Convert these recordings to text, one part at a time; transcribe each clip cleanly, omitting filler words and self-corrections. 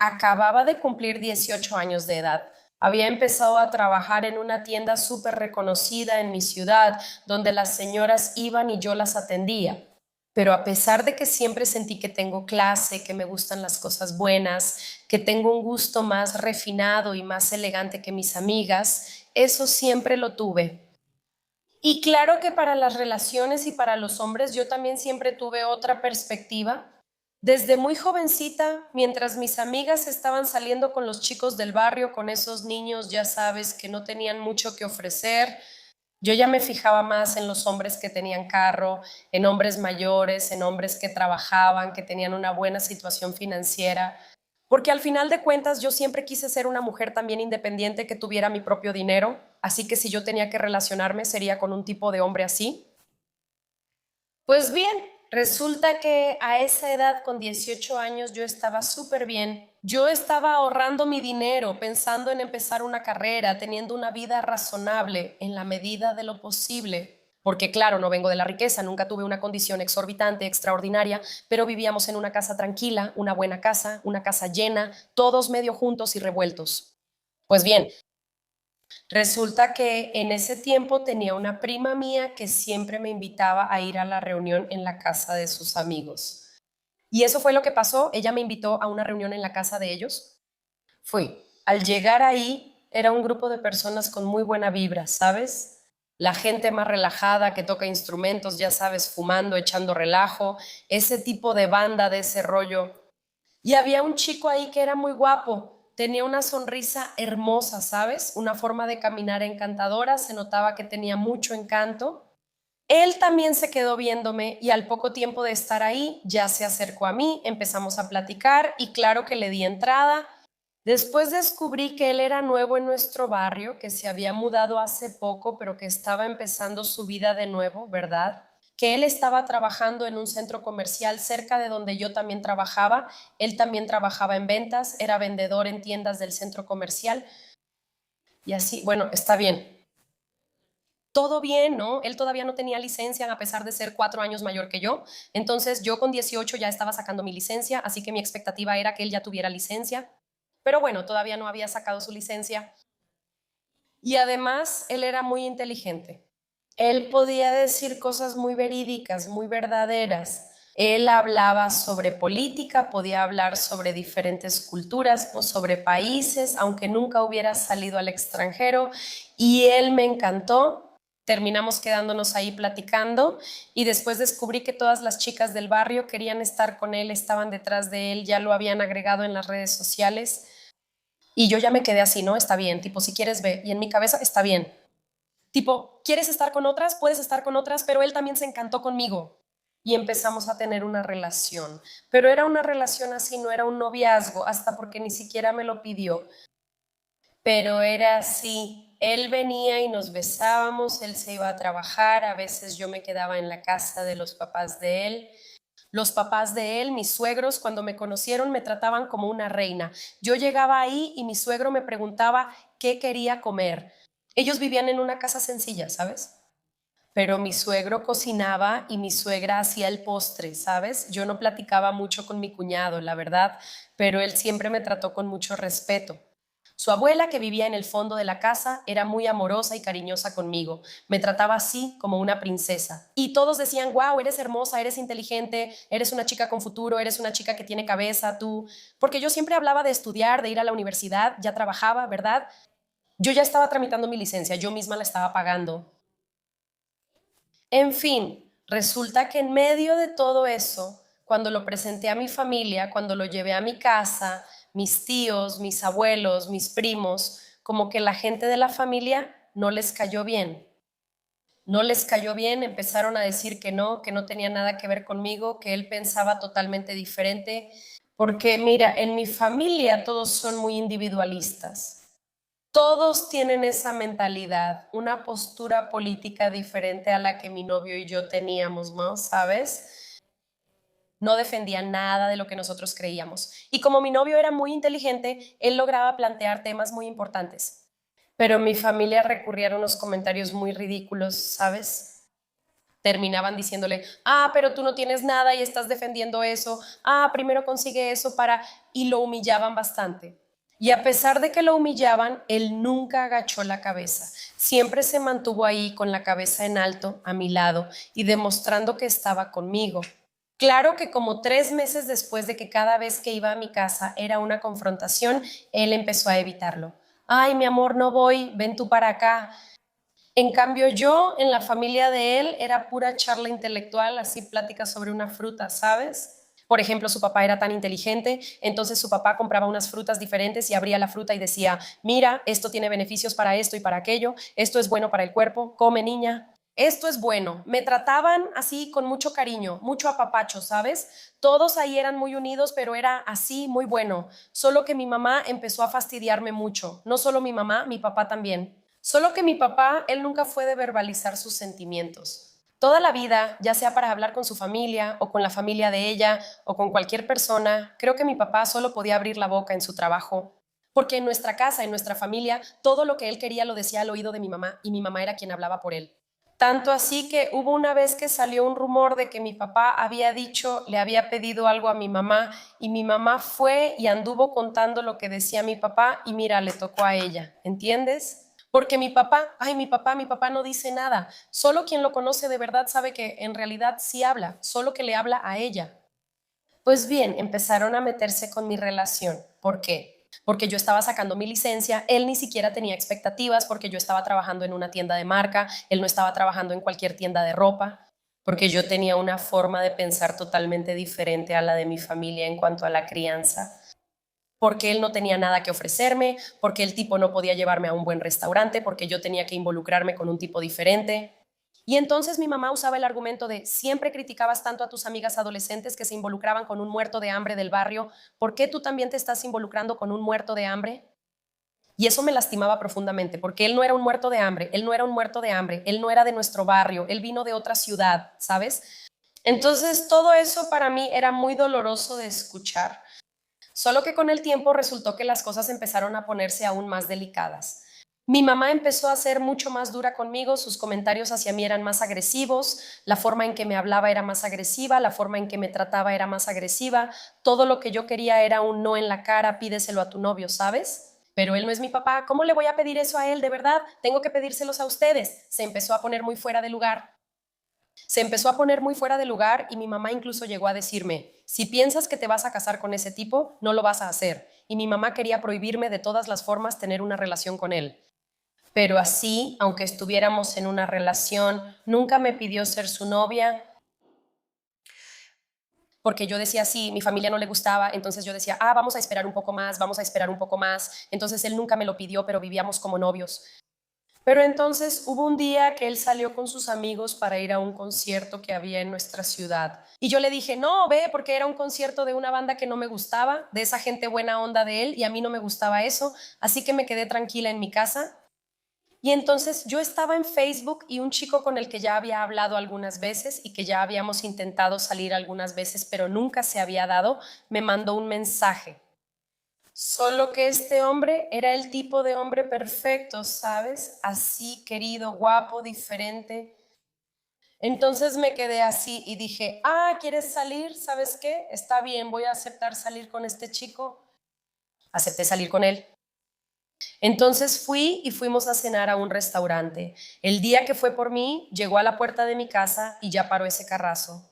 acababa de cumplir 18 años de edad. Había empezado a trabajar en una tienda súper reconocida en mi ciudad, donde las señoras iban y yo las atendía. Pero a pesar de que siempre sentí que tengo clase, que me gustan las cosas buenas, que tengo un gusto más refinado y más elegante que mis amigas, eso siempre lo tuve. Y claro que para las relaciones y para los hombres yo también siempre tuve otra perspectiva. Desde muy jovencita, mientras mis amigas estaban saliendo con los chicos del barrio, con esos niños, ya sabes, que no tenían mucho que ofrecer, yo ya me fijaba más en los hombres que tenían carro, en hombres mayores, en hombres que trabajaban, que tenían una buena situación financiera, porque al final de cuentas yo siempre quise ser una mujer también independiente que tuviera mi propio dinero, así que si yo tenía que relacionarme sería con un tipo de hombre así. Pues bien, resulta que a esa edad, con 18 años, yo estaba súper bien. Yo estaba ahorrando mi dinero, pensando en empezar una carrera, teniendo una vida razonable en la medida de lo posible. Porque claro, no vengo de la riqueza, nunca tuve una condición exorbitante, extraordinaria, pero vivíamos en una casa tranquila, una buena casa, una casa llena, todos medio juntos y revueltos. Pues bien, resulta que en ese tiempo tenía una prima mía que siempre me invitaba a ir a la reunión en la casa de sus amigos. Y eso fue lo que pasó. Ella me invitó a una reunión en la casa de ellos. Fui. Al llegar ahí, era un grupo de personas con muy buena vibra, ¿sabes? La gente más relajada que toca instrumentos, ya sabes, fumando, echando relajo, ese tipo de banda, de ese rollo. Y había un chico ahí que era muy guapo, tenía una sonrisa hermosa, ¿sabes? Una forma de caminar encantadora, se notaba que tenía mucho encanto. Él también se quedó viéndome y al poco tiempo de estar ahí ya se acercó a mí, empezamos a platicar y claro que le di entrada. Después descubrí que él era nuevo en nuestro barrio, que se había mudado hace poco, pero que estaba empezando su vida de nuevo, ¿verdad? Que él estaba trabajando en un centro comercial cerca de donde yo también trabajaba. Él también trabajaba en ventas, era vendedor en tiendas del centro comercial y así, bueno, está bien. Todo bien, ¿no? Él todavía no tenía licencia a pesar de ser 4 años mayor que yo. Entonces yo con 18 ya estaba sacando mi licencia, así que mi expectativa era que él ya tuviera licencia. Pero bueno, todavía no había sacado su licencia. Y además, él era muy inteligente. Él podía decir cosas muy verídicas, muy verdaderas. Él hablaba sobre política, podía hablar sobre diferentes culturas, sobre países, aunque nunca hubiera salido al extranjero. Y él me encantó. Terminamos quedándonos ahí platicando y después descubrí que todas las chicas del barrio querían estar con él, estaban detrás de él, ya lo habían agregado en las redes sociales. Y yo ya me quedé así, ¿no? Está bien, tipo, si quieres ve. Y en mi cabeza está bien. Tipo, ¿quieres estar con otras? Puedes estar con otras, pero él también se encantó conmigo. Y empezamos a tener una relación. Pero era una relación así, no era un noviazgo, hasta porque ni siquiera me lo pidió. Pero era así. Él venía y nos besábamos, él se iba a trabajar, a veces yo me quedaba en la casa de los papás de él. Los papás de él, mis suegros, cuando me conocieron me trataban como una reina. Yo llegaba ahí y mi suegro me preguntaba qué quería comer. Ellos vivían en una casa sencilla, ¿sabes? Pero mi suegro cocinaba y mi suegra hacía el postre, ¿sabes? Yo no platicaba mucho con mi cuñado, la verdad, pero él siempre me trató con mucho respeto. Su abuela, que vivía en el fondo de la casa, era muy amorosa y cariñosa conmigo. Me trataba así como una princesa. Y todos decían, wow, eres hermosa, eres inteligente, eres una chica con futuro, eres una chica que tiene cabeza, tú. Porque yo siempre hablaba de estudiar, de ir a la universidad, ya trabajaba, ¿verdad? Yo ya estaba tramitando mi licencia, yo misma la estaba pagando. En fin, resulta que en medio de todo eso, cuando lo presenté a mi familia, cuando lo llevé a mi casa, mis tíos, mis abuelos, mis primos, como que la gente de la familia no les cayó bien. No les cayó bien, empezaron a decir que no tenía nada que ver conmigo, que él pensaba totalmente diferente, porque mira, en mi familia todos son muy individualistas. Todos tienen esa mentalidad, una postura política diferente a la que mi novio y yo teníamos, ¿no? ¿Sabes? No defendían nada de lo que nosotros creíamos. Y como mi novio era muy inteligente, él lograba plantear temas muy importantes. Pero mi familia recurría a unos comentarios muy ridículos, ¿sabes? terminaban diciéndole, pero tú no tienes nada y estás defendiendo eso, primero consigue eso para... y lo humillaban bastante. Y a pesar de que lo humillaban, él nunca agachó la cabeza. Siempre se mantuvo ahí con la cabeza en alto, a mi lado, y demostrando que estaba conmigo. Claro que como 3 meses después de que cada vez que iba a mi casa era una confrontación, él empezó a evitarlo. Ay, mi amor, no voy, ven tú para acá. En cambio yo, en la familia de él, era pura charla intelectual, así pláticas sobre una fruta, ¿sabes? Por ejemplo, su papá era tan inteligente, entonces su papá compraba unas frutas diferentes y abría la fruta y decía, mira, esto tiene beneficios para esto y para aquello, esto es bueno para el cuerpo, come niña. Esto es bueno. Me trataban así con mucho cariño, mucho apapacho, ¿sabes? Todos ahí eran muy unidos, pero era así muy bueno. Solo que mi mamá empezó a fastidiarme mucho. No solo mi mamá, mi papá también. Solo que mi papá, él nunca fue de verbalizar sus sentimientos. Toda la vida, ya sea para hablar con su familia o con la familia de ella o con cualquier persona, creo que mi papá solo podía abrir la boca en su trabajo. Porque en nuestra casa, en nuestra familia, todo lo que él quería lo decía al oído de mi mamá y mi mamá era quien hablaba por él. Tanto así que hubo una vez que salió un rumor de que mi papá había dicho, le había pedido algo a mi mamá y mi mamá fue y anduvo contando lo que decía mi papá y mira, le tocó a ella, ¿entiendes? Porque mi papá no dice nada. Solo quien lo conoce de verdad sabe que en realidad sí habla, solo que le habla a ella. Pues bien, empezaron a meterse con mi relación. ¿Por qué? Porque yo estaba sacando mi licencia, él ni siquiera tenía expectativas porque yo estaba trabajando en una tienda de marca, él no estaba trabajando en cualquier tienda de ropa, porque yo tenía una forma de pensar totalmente diferente a la de mi familia en cuanto a la crianza, porque él no tenía nada que ofrecerme, porque el tipo no podía llevarme a un buen restaurante, porque yo tenía que involucrarme con un tipo diferente. Y entonces mi mamá usaba el argumento de siempre criticabas tanto a tus amigas adolescentes que se involucraban con un muerto de hambre del barrio, ¿por qué tú también te estás involucrando con un muerto de hambre? Y eso me lastimaba profundamente, porque él no era un muerto de hambre, él no era un muerto de hambre, él no era de nuestro barrio, él vino de otra ciudad, ¿sabes? Entonces todo eso para mí era muy doloroso de escuchar. Solo que con el tiempo resultó que las cosas empezaron a ponerse aún más delicadas. Mi mamá empezó a ser mucho más dura conmigo, sus comentarios hacia mí eran más agresivos, la forma en que me hablaba era más agresiva, la forma en que me trataba era más agresiva, todo lo que yo quería era un no en la cara, pídeselo a tu novio, ¿sabes? Pero él no es mi papá, ¿cómo le voy a pedir eso a él? De verdad, tengo que pedírselos a ustedes. Se empezó a poner muy fuera de lugar. Se empezó a poner muy fuera de lugar y mi mamá incluso llegó a decirme, si piensas que te vas a casar con ese tipo, no lo vas a hacer. Y mi mamá quería prohibirme de todas las formas tener una relación con él. Pero así, aunque estuviéramos en una relación, nunca me pidió ser su novia, porque yo decía, sí, mi familia no le gustaba, entonces yo decía, vamos a esperar un poco más, vamos a esperar un poco más. Entonces él nunca me lo pidió, pero vivíamos como novios. Pero entonces hubo un día que él salió con sus amigos para ir a un concierto que había en nuestra ciudad. Y yo le dije, no, ve, porque era un concierto de una banda que no me gustaba, de esa gente buena onda de él, y a mí no me gustaba eso, así que me quedé tranquila en mi casa. Y entonces yo estaba en Facebook y un chico con el que ya había hablado algunas veces y que ya habíamos intentado salir algunas veces, pero nunca se había dado, me mandó un mensaje. Solo que este hombre era el tipo de hombre perfecto, ¿sabes? Así, querido, guapo, diferente. Entonces me quedé así y dije, ¿quieres salir? ¿Sabes qué? Está bien, voy a aceptar salir con este chico. Acepté salir con él. Entonces fui y fuimos a cenar a un restaurante. El día que fue por mí, llegó a la puerta de mi casa y ya paró ese carrazo.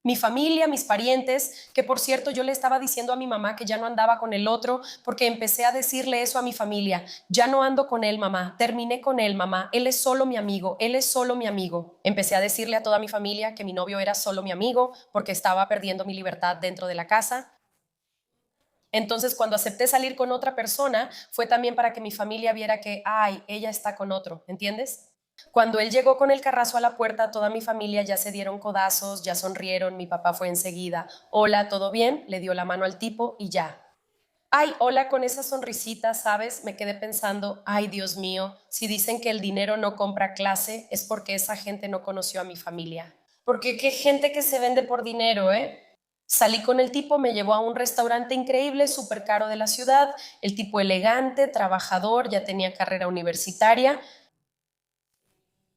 Mi familia, mis parientes, que por cierto yo le estaba diciendo a mi mamá que ya no andaba con el otro porque empecé a decirle eso a mi familia. Ya no ando con él, mamá, terminé con él, mamá, él es solo mi amigo, él es solo mi amigo. Empecé a decirle a toda mi familia que mi novio era solo mi amigo porque estaba perdiendo mi libertad dentro de la casa. Entonces, cuando acepté salir con otra persona, fue también para que mi familia viera que, ella está con otro, ¿entiendes? Cuando él llegó con el carrazo a la puerta, toda mi familia ya se dieron codazos, ya sonrieron, mi papá fue enseguida, hola, ¿todo bien? Le dio la mano al tipo y ya. Hola con esa sonrisita, ¿sabes? Me quedé pensando, Dios mío, si dicen que el dinero no compra clase, es porque esa gente no conoció a mi familia. Porque qué gente que se vende por dinero, ¿eh? Salí con el tipo, me llevó a un restaurante increíble, súper caro de la ciudad, el tipo elegante, trabajador, ya tenía carrera universitaria.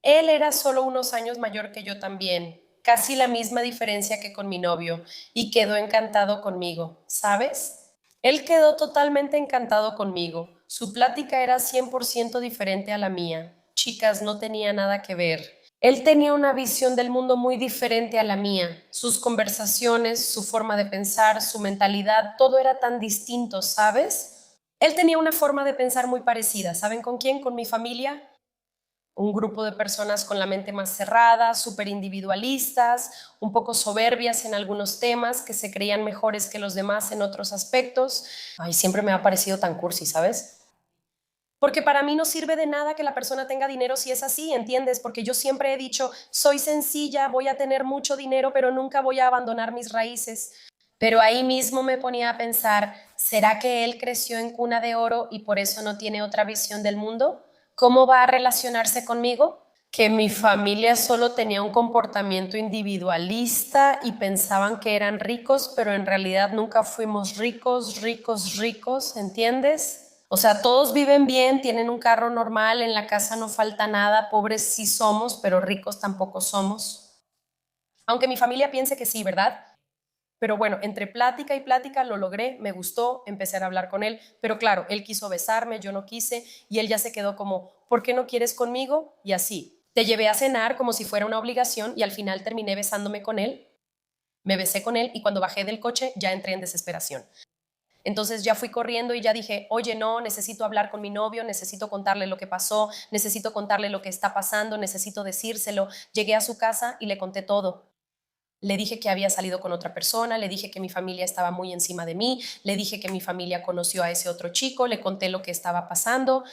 Él era solo unos años mayor que yo también, casi la misma diferencia que con mi novio, y quedó encantado conmigo, ¿sabes? Él quedó totalmente encantado conmigo. Su plática era 100% diferente a la mía. Chicas, no tenía nada que ver. Él tenía una visión del mundo muy diferente a la mía. Sus conversaciones, su forma de pensar, su mentalidad, todo era tan distinto, ¿sabes? Él tenía una forma de pensar muy parecida. ¿Saben con quién? Con mi familia. Un grupo de personas con la mente más cerrada, súper individualistas, un poco soberbias en algunos temas, que se creían mejores que los demás en otros aspectos. Ay, siempre me ha parecido tan cursi, ¿sabes? Porque para mí no sirve de nada que la persona tenga dinero si es así, ¿entiendes? Porque yo siempre he dicho, soy sencilla, voy a tener mucho dinero, pero nunca voy a abandonar mis raíces. Pero ahí mismo me ponía a pensar, ¿será que él creció en cuna de oro y por eso no tiene otra visión del mundo? ¿Cómo va a relacionarse conmigo? Que mi familia solo tenía un comportamiento individualista y pensaban que eran ricos, pero en realidad nunca fuimos ricos, ricos, ricos, ¿entiendes? O sea, todos viven bien, tienen un carro normal, en la casa no falta nada, pobres sí somos, pero ricos tampoco somos. Aunque mi familia piense que sí, ¿verdad? Pero bueno, entre plática y plática lo logré, me gustó, empecé a hablar con él, pero claro, él quiso besarme, yo no quise, y él ya se quedó como, ¿por qué no quieres conmigo? Y así. Te llevé a cenar como si fuera una obligación y al final terminé besándome con él, me besé con él y cuando bajé del coche ya entré en desesperación. Entonces ya fui corriendo y ya dije, oye, no, necesito hablar con mi novio, necesito contarle lo que pasó, necesito contarle lo que está pasando, necesito decírselo. Llegué a su casa y le conté todo. Le dije que había salido con otra persona, le dije que mi familia estaba muy encima de mí, le dije que mi familia conoció a ese otro chico, le conté lo que estaba pasando.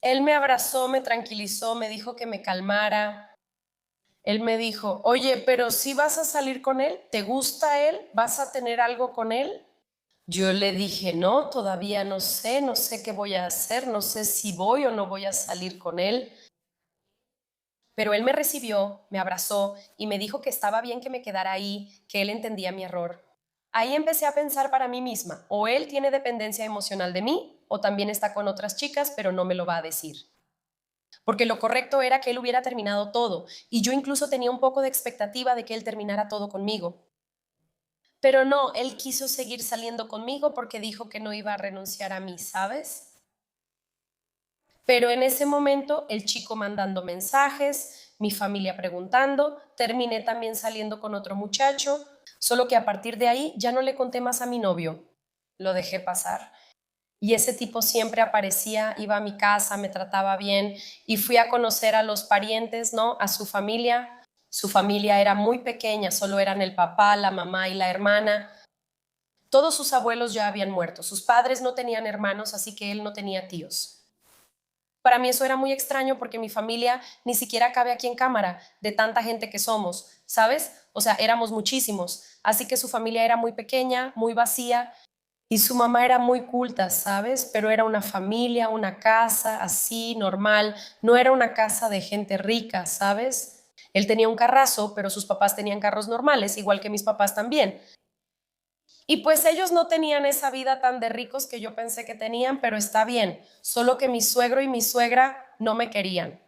Él me abrazó, me tranquilizó, me dijo que me calmara. Él me dijo, oye, pero si vas a salir con él, ¿te gusta él? ¿Vas a tener algo con él? Yo le dije, no, todavía no sé, no sé qué voy a hacer, no sé si voy o no voy a salir con él. Pero él me recibió, me abrazó y me dijo que estaba bien que me quedara ahí, que él entendía mi error. Ahí empecé a pensar para mí misma, o él tiene dependencia emocional de mí, o también está con otras chicas, pero no me lo va a decir. Porque lo correcto era que él hubiera terminado todo, y yo incluso tenía un poco de expectativa de que él terminara todo conmigo. Pero no, él quiso seguir saliendo conmigo porque dijo que no iba a renunciar a mí, ¿sabes? Pero en ese momento el chico mandando mensajes, mi familia preguntando, terminé también saliendo con otro muchacho, solo que a partir de ahí ya no le conté más a mi novio, lo dejé pasar. Y ese tipo siempre aparecía, iba a mi casa, me trataba bien y fui a conocer a los parientes, ¿no? A su familia. Su familia era muy pequeña, solo eran el papá, la mamá y la hermana. Todos sus abuelos ya habían muerto, sus padres no tenían hermanos, así que él no tenía tíos. Para mí eso era muy extraño porque mi familia ni siquiera cabe aquí en cámara de tanta gente que somos, ¿sabes? O sea, éramos muchísimos. Así que su familia era muy pequeña, muy vacía y su mamá era muy culta, ¿sabes? Pero era una familia, una casa así, normal. No era una casa de gente rica, ¿sabes? Él tenía un carrazo, pero sus papás tenían carros normales, igual que mis papás también. Y pues ellos no tenían esa vida tan de ricos que yo pensé que tenían, pero está bien, solo que mi suegro y mi suegra no me querían.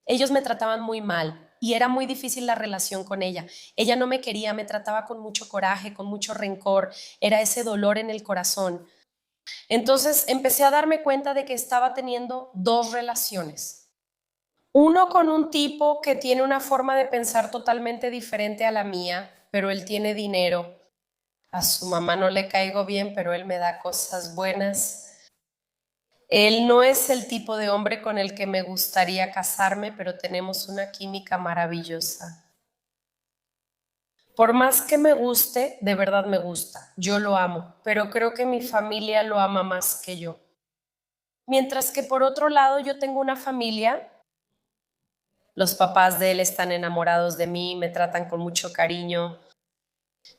Ellos me trataban muy mal y era muy difícil la relación con ella. Ella no me quería, me trataba con mucho coraje, con mucho rencor, era ese dolor en el corazón. Entonces empecé a darme cuenta de que estaba teniendo dos relaciones. Uno con un tipo que tiene una forma de pensar totalmente diferente a la mía, pero él tiene dinero. A su mamá no le caigo bien, pero él me da cosas buenas. Él no es el tipo de hombre con el que me gustaría casarme, pero tenemos una química maravillosa. Por más que me guste, de verdad me gusta. Yo lo amo, pero creo que mi familia lo ama más que yo. Mientras que por otro lado yo tengo una familia, los papás de él están enamorados de mí, me tratan con mucho cariño.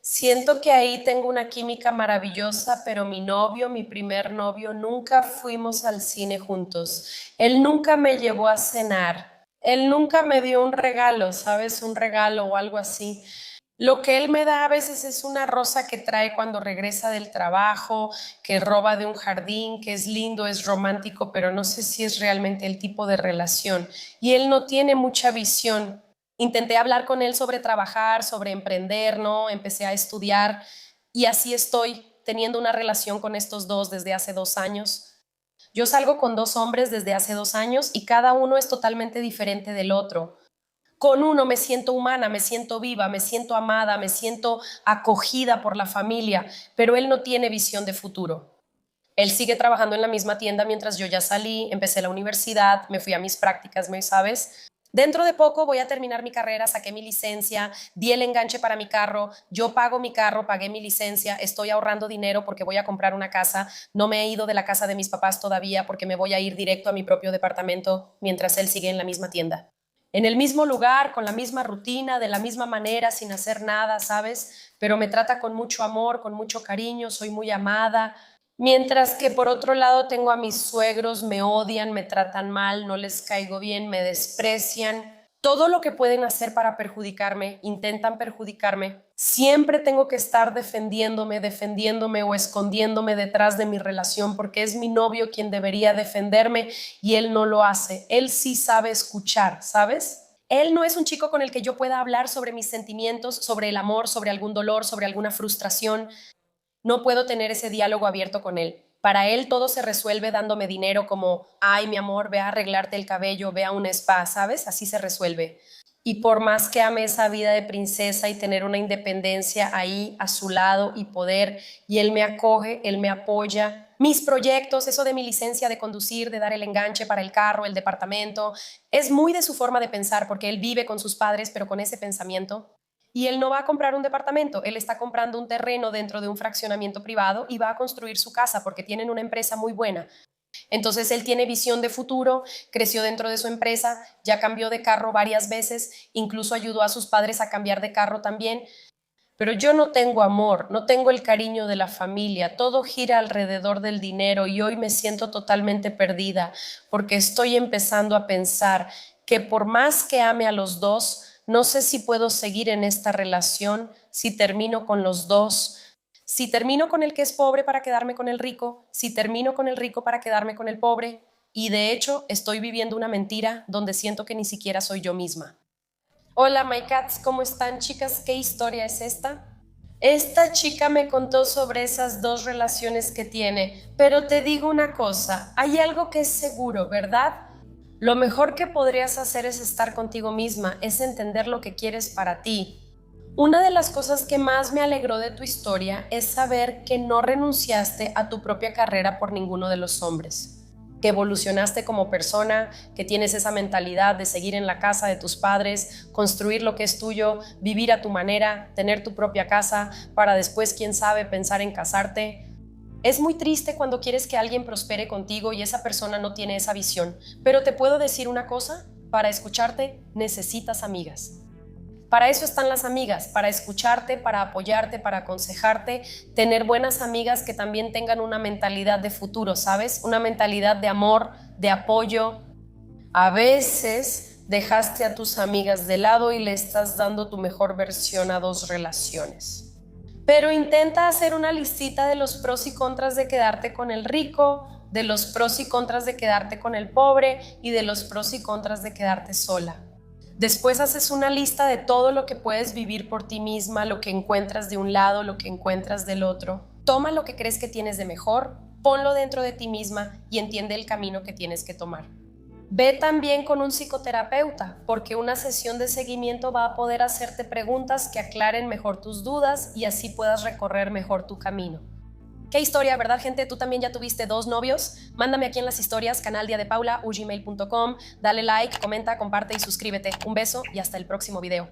Siento que ahí tengo una química maravillosa, pero mi novio, mi primer novio, nunca fuimos al cine juntos. Él nunca me llevó a cenar. Él nunca me dio un regalo, ¿sabes? Un regalo o algo así. Lo que él me da a veces es una rosa que trae cuando regresa del trabajo, que roba de un jardín, que es lindo, es romántico, pero no sé si es realmente el tipo de relación. Y él no tiene mucha visión. Intenté hablar con él sobre trabajar, sobre emprender, ¿no? Empecé a estudiar y así estoy teniendo una relación con estos dos desde hace 2 años. Yo salgo con 2 hombres desde hace 2 años y cada uno es totalmente diferente del otro. Con uno me siento humana, me siento viva, me siento amada, me siento acogida por la familia, pero él no tiene visión de futuro. Él sigue trabajando en la misma tienda mientras yo ya salí, empecé la universidad, me fui a mis prácticas, ¿me sabes? Dentro de poco voy a terminar mi carrera, saqué mi licencia, di el enganche para mi carro, yo pago mi carro, pagué mi licencia, estoy ahorrando dinero porque voy a comprar una casa, no me he ido de la casa de mis papás todavía porque me voy a ir directo a mi propio departamento mientras él sigue en la misma tienda. En el mismo lugar, con la misma rutina, de la misma manera, sin hacer nada, ¿sabes? Pero me trata con mucho amor, con mucho cariño, soy muy amada. Mientras que por otro lado tengo a mis suegros, me odian, me tratan mal, no les caigo bien, me desprecian. Todo lo que pueden hacer para perjudicarme, intentan perjudicarme. Siempre tengo que estar defendiéndome o escondiéndome detrás de mi relación porque es mi novio quien debería defenderme y él no lo hace. Él sí sabe escuchar, ¿sabes? Él no es un chico con el que yo pueda hablar sobre mis sentimientos, sobre el amor, sobre algún dolor, sobre alguna frustración. No puedo tener ese diálogo abierto con él. Para él todo se resuelve dándome dinero como, ay, mi amor, ve a arreglarte el cabello, ve a un spa, ¿sabes? Así se resuelve. Y por más que ame esa vida de princesa y tener una independencia ahí a su lado y poder, y él me acoge, él me apoya. Mis proyectos, eso de mi licencia de conducir, de dar el enganche para el carro, el departamento, es muy de su forma de pensar porque él vive con sus padres, pero con ese pensamiento. Y él no va a comprar un departamento, él está comprando un terreno dentro de un fraccionamiento privado y va a construir su casa porque tienen una empresa muy buena. Entonces él tiene visión de futuro, creció dentro de su empresa, ya cambió de carro varias veces, incluso ayudó a sus padres a cambiar de carro también. Pero yo no tengo amor, no tengo el cariño de la familia, todo gira alrededor del dinero y hoy me siento totalmente perdida porque estoy empezando a pensar que por más que ame a los dos, no sé si puedo seguir en esta relación, si termino con los dos, si termino con el que es pobre para quedarme con el rico, si termino con el rico para quedarme con el pobre. Y de hecho estoy viviendo una mentira donde siento que ni siquiera soy yo misma. Hola, my cats, ¿cómo están, chicas? ¿Qué historia es esta? Esta chica me contó sobre esas dos relaciones que tiene, pero te digo una cosa, hay algo que es seguro, ¿verdad? Lo mejor que podrías hacer es estar contigo misma, es entender lo que quieres para ti. Una de las cosas que más me alegró de tu historia es saber que no renunciaste a tu propia carrera por ninguno de los hombres, que evolucionaste como persona, que tienes esa mentalidad de seguir en la casa de tus padres, construir lo que es tuyo, vivir a tu manera, tener tu propia casa, para después, quién sabe, pensar en casarte. Es muy triste cuando quieres que alguien prospere contigo y esa persona no tiene esa visión, pero te puedo decir una cosa, para escucharte necesitas amigas. Para eso están las amigas, para escucharte, para apoyarte, para aconsejarte, tener buenas amigas que también tengan una mentalidad de futuro, ¿sabes? Una mentalidad de amor, de apoyo. A veces dejaste a tus amigas de lado y le estás dando tu mejor versión a dos relaciones. Pero intenta hacer una listita de los pros y contras de quedarte con el rico, de los pros y contras de quedarte con el pobre y de los pros y contras de quedarte sola. Después haces una lista de todo lo que puedes vivir por ti misma, lo que encuentras de un lado, lo que encuentras del otro. Toma lo que crees que tienes de mejor, ponlo dentro de ti misma y entiende el camino que tienes que tomar. Ve también con un psicoterapeuta, porque una sesión de seguimiento va a poder hacerte preguntas que aclaren mejor tus dudas y así puedas recorrer mejor tu camino. Qué historia, ¿verdad, gente? ¿Tú también ya tuviste 2 novios? Mándame aquí en las historias, canaldiadepaula@gmail.com. Dale like, comenta, comparte y suscríbete. Un beso y hasta el próximo video.